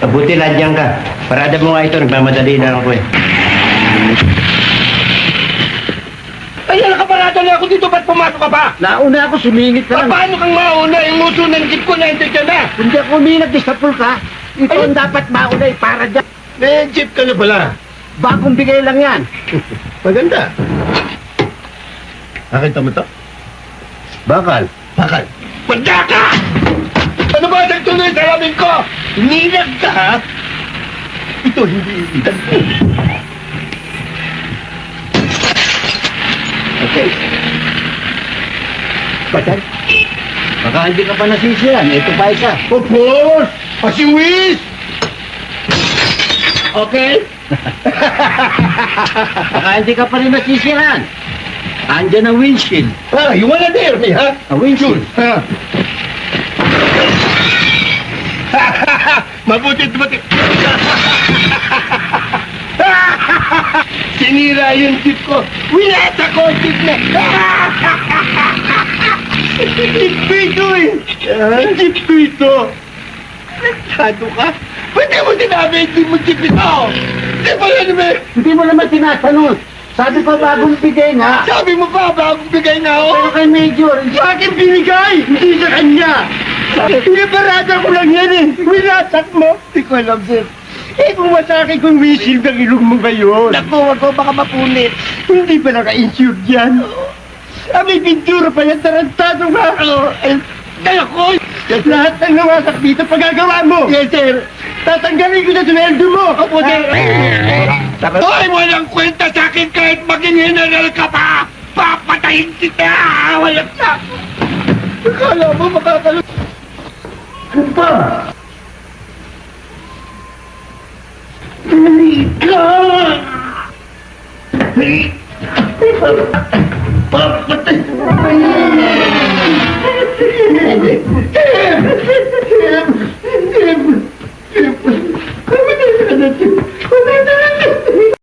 Buti nandiyan ka. Parada mo nga ito, nagmamadali na ako eh. Ay, nakaparada na ako dito, ba't pumasok ka pa? Nauna ako, sumingit ka lang. Paano kang mauna? Yung uso ng jeep ko, na-enter ka na. Hindi ako uminag, disapul ka. Ikaw ang dapat mauna para dyan. May jeep ka na pala. Bagong bigay lang yan. Maganda. Nakita mo to? Bakal. Bakal. Magda ka! Ano ba nagtuloy sa lamin ko? Ninag ka, ha? Ito hindi ilan ko. Okay. Patay. Baka hindi ka pa nasisiyan. Ito pa isa. Of course! Pasiwis! Okay? Baka hindi ka pa rin nasisiyan. Andyan ang windshield. Ah, you wanna dare me, ha? Ang windshield. Ha? Mabuti. Sinira yung jeep ko. Winata ko ang jeep na. Jeep ko ito eh. Jeep ko ito. Nagtado ka? Pwede mo sinabi hindi mo jeep ito. Hindi mo yan eh. Hindi mo naman tinatanong. Sabi ko bagong bigay nga. Sabi mo pa, bagong bigay na ako. Pero kay Major, Sa akin binigay, hindi sa kanya. Pinaparada ko lang yan eh. Winasak mo. Hindi ko alam, sir. Eh, kung masakit kung windshield ang ilong mo ngayon. Naku, wag ko baka mapunit. Hindi pa naka-insured yan. May pintura pa yan, tarantado nga. Kaya ko, lahat ng nawasak dito pagagawa mo. Yes, sir. Tatanggalin ko na sweldo mo. Opo, sir. Hoy, walang kwenta sa akin kahit maging general ka pa. Papatayin kita. Walang sako. Akala mo makakalo... Ano ba? Halika! Papatay!